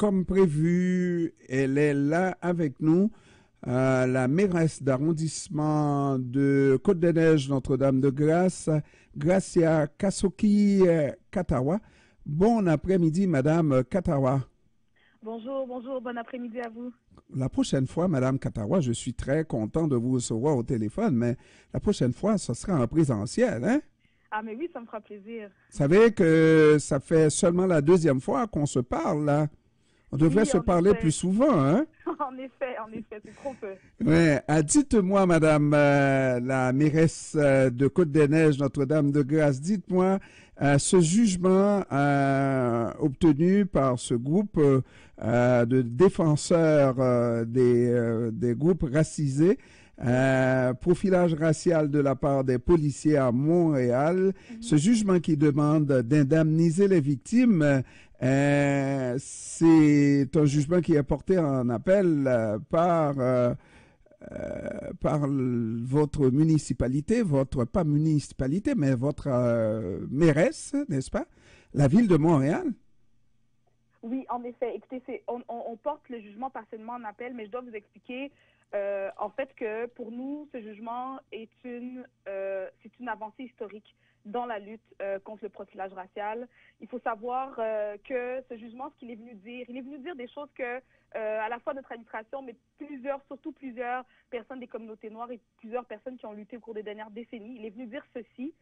comme prévu, elle est là avec nous, la mairesse d'arrondissement de Côte-des-Neiges, Notre-Dame-de-Grâce, Gracia Kasoki Katawa. Bon après-midi, Madame Katawa. Bonjour, bonjour, bon après-midi à vous. La prochaine fois, Madame Katawa, je suis très content de vous recevoir au téléphone, mais la prochaine fois, ce sera en présentiel, hein? Ah, mais oui, ça me fera plaisir. Vous savez que ça fait seulement la deuxième fois qu'on se parle, là. On devrait Oui, se en parler plus effet. souvent, hein? En effet, c'est trop peu. Ouais. Dites-moi, Madame la mairesse de Côte-des-Neiges, Notre-Dame-de-Grâce, dites-moi, ce jugement obtenu par ce groupe de défenseurs des groupes racisés, profilage racial de la part des policiers à Montréal, ce jugement qui demande d'indemniser les victimes, c'est un jugement qui est porté en appel par votre municipalité, pas municipalité, mais votre mairesse, n'est-ce pas? La ville de Montréal. Oui, en effet. Écoutez, on porte le jugement partiellement en appel, mais je dois vous expliquer en fait que pour nous, ce jugement c'est une avancée historique dans la lutte contre le profilage racial. Il faut savoir que ce jugement, ce qu'il est venu dire, il est venu dire des choses que à la fois notre administration, mais surtout plusieurs personnes des communautés noires et plusieurs personnes qui ont lutté au cours des dernières décennies, il est venu dire ceci.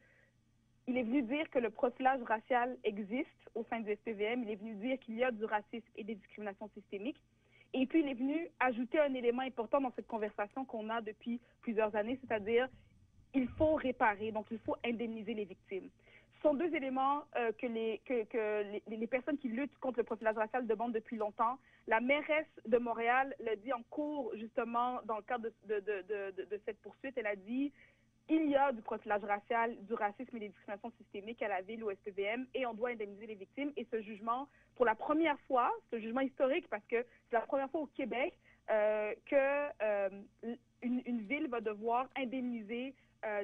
Il est venu dire que le profilage racial existe au sein du SPVM. Il est venu dire qu'il y a du racisme et des discriminations systémiques. Et puis, il est venu ajouter un élément important dans cette conversation qu'on a depuis plusieurs années, c'est-à-dire il faut réparer, donc il faut indemniser les victimes. Ce sont deux éléments que les personnes qui luttent contre le profilage racial demandent depuis longtemps. La mairesse de Montréal l'a dit en cours, justement, dans le cadre de cette poursuite. Elle a dit il y a du profilage racial, du racisme et des discriminations systémiques à la ville, au SPVM, et on doit indemniser les victimes. Et ce jugement, pour la première fois, ce jugement historique, parce que c'est la première fois au Québec qu'une ville va devoir indemniser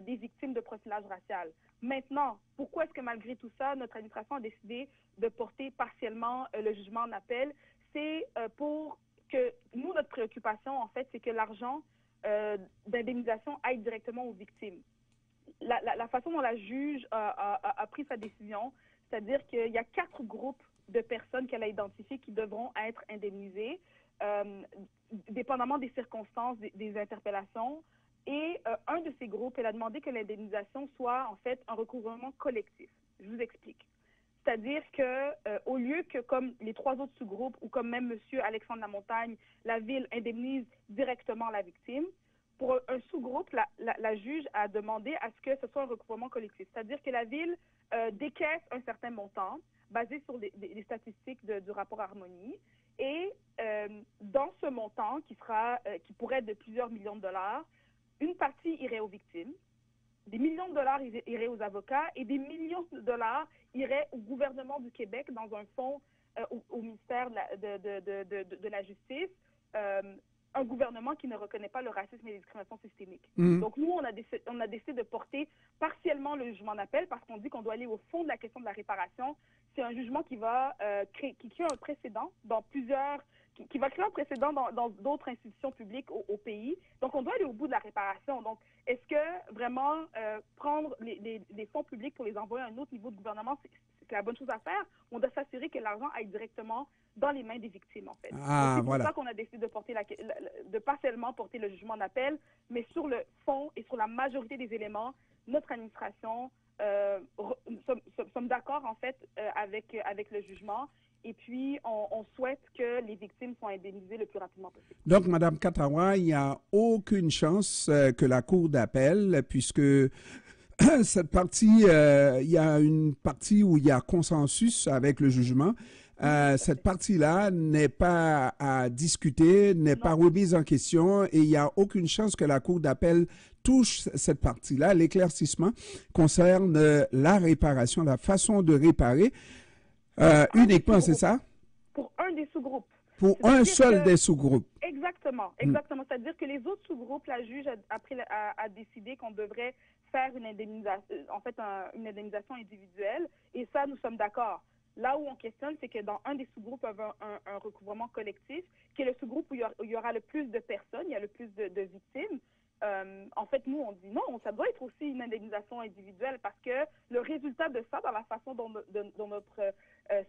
des victimes de profilage racial. Maintenant, pourquoi est-ce que malgré tout ça, notre administration a décidé de porter partiellement le jugement en appel? C'est pour que nous, notre préoccupation, en fait, c'est que l'argent d'indemnisation aille directement aux victimes. La façon dont la juge a pris sa décision, c'est-à-dire qu'il y a 4 groupes de personnes qu'elle a identifiées qui devront être indemnisées, dépendamment des circonstances, des interpellations. Et un de ces groupes, elle a demandé que l'indemnisation soit en fait un recouvrement collectif. Je vous explique. C'est-à-dire qu'au lieu que, comme les 3 autres sous-groupes, ou comme même M. Alexandre Lamontagne, la ville indemnise directement la victime, pour un sous-groupe, la juge a demandé à ce que ce soit un recouvrement collectif. C'est-à-dire que la ville décaisse un certain montant basé sur les statistiques du rapport Harmonie. Et dans ce montant, qui pourrait être de plusieurs millions de dollars, une partie irait aux victimes, des millions de dollars iraient aux avocats et des millions de dollars iraient au gouvernement du Québec dans un fonds au ministère de la Justice, un gouvernement qui ne reconnaît pas le racisme et les discriminations systémiques. Donc nous, on a décidé de porter partiellement le jugement d'appel parce qu'on dit qu'on doit aller au fond de la question de la réparation. C'est un jugement qui va qui crée un précédent dans qui va créer un précédent dans d'autres institutions publiques au pays. Donc, on doit aller au bout de la réparation. Donc, est-ce que vraiment prendre les fonds publics pour les envoyer à un autre niveau de gouvernement, c'est la bonne chose à faire? On doit s'assurer que l'argent aille directement dans les mains des victimes, en fait. Ah, c'est pour ça qu'on a décidé de de partiellement porter le jugement d'appel, mais sur le fond et sur la majorité des éléments, notre administration sommes d'accord, en fait, avec le jugement. Et puis, on souhaite que les victimes soient indemnisées le plus rapidement possible. Donc, Mme Katawa, il n'y a aucune chance que la Cour d'appel, puisque cette partie, il y a une partie où il y a consensus avec le jugement. Cette partie-là n'est pas à discuter, n'est pas remise en question et il n'y a aucune chance que la Cour d'appel touche cette partie-là. L'éclaircissement concerne la réparation, la façon de réparer. Uniquement, c'est ça? Pour un des sous-groupes. Pour un seul des sous-groupes. Exactement. C'est-à-dire que les autres sous-groupes, la juge a décidé qu'on devrait faire une indemnisation, une indemnisation individuelle, et ça, nous sommes d'accord. Là où on questionne, c'est que dans un des sous-groupes, il y a un recouvrement collectif, qui est le sous-groupe où il y aura le plus de personnes, il y a le plus de victimes. En fait, nous, on dit non, ça doit être aussi une indemnisation individuelle parce que le résultat de ça, dans la façon dont notre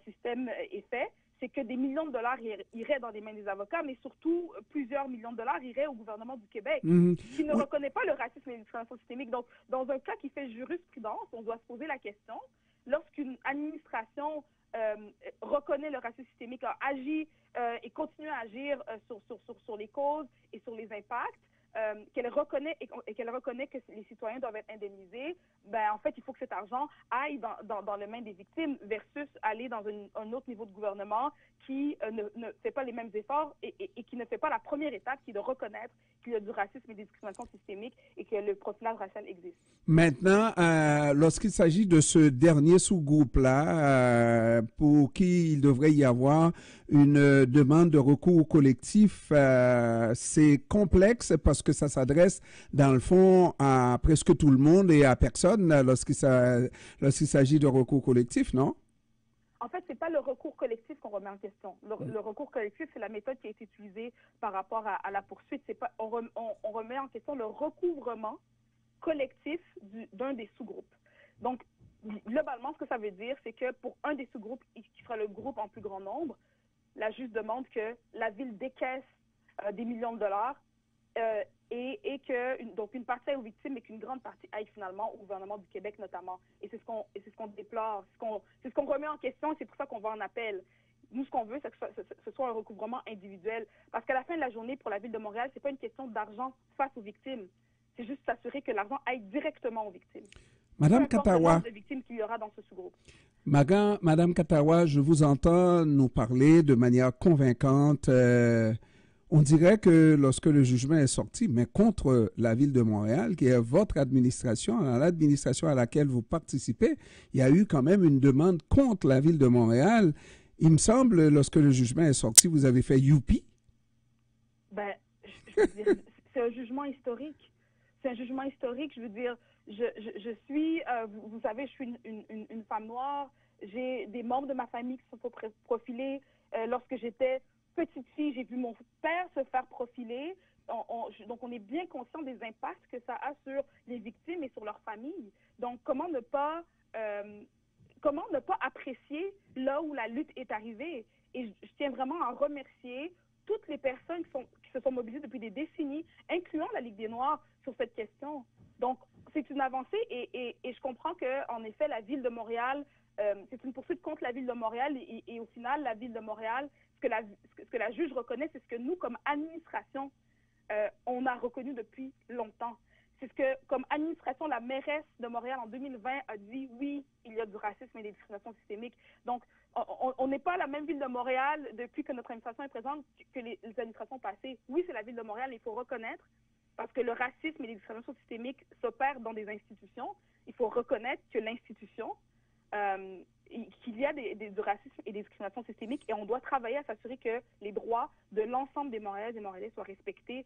système est fait, c'est que des millions de dollars iraient dans les mains des avocats, mais surtout plusieurs millions de dollars iraient au gouvernement du Québec, qui ne reconnaît pas le racisme et la discrimination systémique. Donc, dans un cas qui fait jurisprudence, on doit se poser la question, lorsqu'une administration reconnaît le racisme systémique, a agi et continue à agir sur les causes et sur les impacts, qu'elle reconnaît que les citoyens doivent être indemnisés, ben, en fait, il faut que cet argent aille dans les mains des victimes versus aller dans un autre niveau de gouvernement qui ne fait pas les mêmes efforts et qui ne fait pas la première étape, qui est de reconnaître qu'il y a du racisme et des discriminations systémiques et que le profilage racial existe. Maintenant, lorsqu'il s'agit de ce dernier sous-groupe-là, pour qui il devrait y avoir une demande de recours collectif, c'est complexe parce que ça s'adresse, dans le fond, à presque tout le monde et à personne lorsqu'il s'agit de recours collectif, non? En fait, ce n'est pas le recours collectif qu'on remet en question. Le recours collectif, c'est la méthode qui a été utilisée par rapport à la poursuite. On remet en question le recouvrement collectif d'un des sous-groupes. Donc, globalement, ce que ça veut dire, c'est que pour un des sous-groupes, qui sera le groupe en plus grand nombre, la juge demande que la ville décaisse des millions de dollars et que donc une partie aille aux victimes, mais qu'une grande partie aille finalement au gouvernement du Québec notamment. Et c'est ce qu'on déplore, c'est ce qu'on remet en question, et c'est pour ça qu'on va en appel. Nous, ce qu'on veut, c'est que ce soit un recouvrement individuel. Parce qu'à la fin de la journée, pour la Ville de Montréal, ce n'est pas une question d'argent face aux victimes. C'est juste s'assurer que l'argent aille directement aux victimes. Madame Peu importe Katawa. le nombre de victimes qu'il y aura dans ce sous-groupe. Madame Katawa, je vous entends nous parler de manière convaincante. On dirait que lorsque le jugement est sorti, mais contre la Ville de Montréal, qui est votre administration, l'administration à laquelle vous participez, il y a eu quand même une demande contre la Ville de Montréal. Il me semble, lorsque le jugement est sorti, vous avez fait youpi. Ben, je veux dire, c'est un jugement historique. C'est un jugement historique. Je veux dire, je suis, vous savez, je suis une femme noire. J'ai des membres de ma famille qui sont profilés. Lorsque j'étais petite fille, j'ai vu mon père se faire profiler. Donc, on est bien conscient des impacts que ça a sur les victimes et sur leur famille. Donc, comment ne pas apprécier là où la lutte est arrivée? Et je tiens vraiment à remercier toutes les personnes qui se sont mobilisées depuis des décennies, incluant la Ligue des Noirs, sur cette question. Donc, c'est une avancée et je comprends qu'en effet, la Ville de Montréal, c'est une poursuite contre la Ville de Montréal et au final, la Ville de Montréal, ce que la juge reconnaît, c'est ce que nous, comme administration, on a reconnu depuis longtemps. C'est ce que, comme administration, la mairesse de Montréal en 2020 a dit, oui, il y a du racisme et des discriminations systémiques. Donc, on n'est pas la même Ville de Montréal depuis que notre administration est présente que les administrations passées. Oui, c'est la Ville de Montréal, il faut reconnaître, parce que le racisme et les discriminations systémiques s'opèrent dans des institutions. Il faut reconnaître que l'institution, qu'il y a du racisme et des discriminations systémiques, et on doit travailler à s'assurer que les droits de l'ensemble des Montréalaises et Montréalais soient respectés.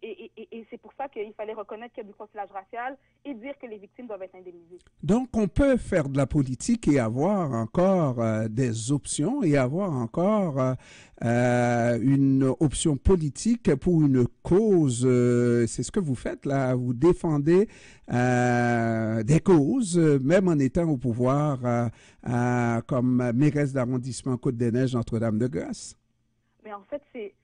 Et c'est pour ça qu'il fallait reconnaître qu'il y a du profilage racial et dire que les victimes doivent être indemnisées. Donc, on peut faire de la politique et avoir encore des options et avoir encore une option politique pour une cause. C'est ce que vous faites là. Vous défendez des causes, même en étant au pouvoir, comme mairesse d'arrondissement Côte-des-Neiges, Notre-Dame-de-Grâce. Mais en fait, c'est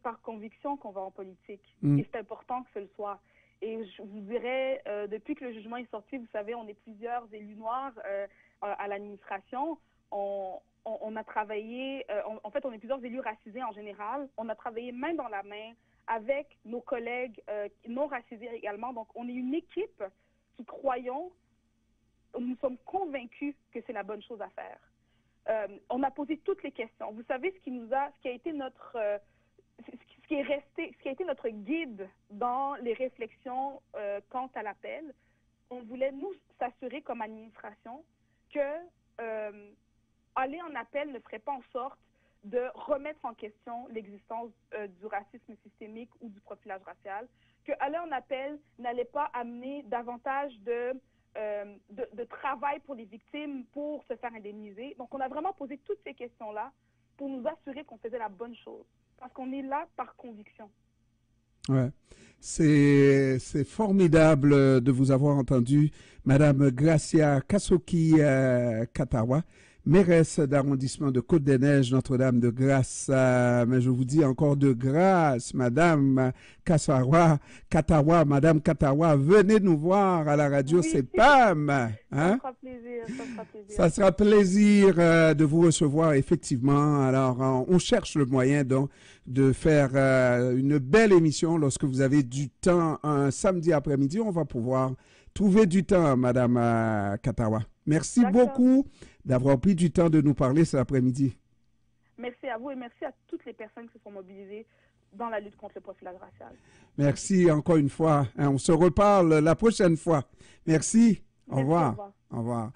par conviction qu'on va en politique. Et c'est important que ce le soit. Et je vous dirais, depuis que le jugement est sorti, vous savez, on est plusieurs élus noirs à l'administration. On a travaillé, en fait, on est plusieurs élus racisés en général. On a travaillé main dans la main avec nos collègues non racisés également. Donc, on est une équipe qui croyons, nous sommes convaincus que c'est la bonne chose à faire. On a posé toutes les questions. Vous savez, ce qui a été notre... ce qui a été notre guide dans les réflexions quant à l'appel, on voulait nous s'assurer comme administration que aller en appel ne ferait pas en sorte de remettre en question l'existence du racisme systémique ou du profilage racial, que aller en appel n'allait pas amener davantage de de travail pour les victimes pour se faire indemniser. Donc, on a vraiment posé toutes ces questions-là pour nous assurer qu'on faisait la bonne chose. Parce qu'on est là par conviction. Ouais. C'est formidable de vous avoir entendu, Madame Gracia Kasoki Katawa, mairesse d'arrondissement de Côte-des-Neiges, Notre-Dame-de-Grâce. Mais je vous dis encore de grâce, Madame Katawa, Madame Katawa, venez nous voir à la radio Oui, CEPAM. ça Hein? fera plaisir, ça fera plaisir. Ça sera plaisir de vous recevoir, effectivement. Alors, on cherche le moyen donc de faire une belle émission lorsque vous avez du temps un samedi après-midi. On va pouvoir trouver du temps, Madame Katawa. Merci beaucoup d'avoir pris du temps de nous parler cet après-midi. Merci à vous et merci à toutes les personnes qui se sont mobilisées dans la lutte contre le profilage racial. Merci encore une fois. On se reparle la prochaine fois. Merci. Au Merci, revoir. au revoir. Au revoir.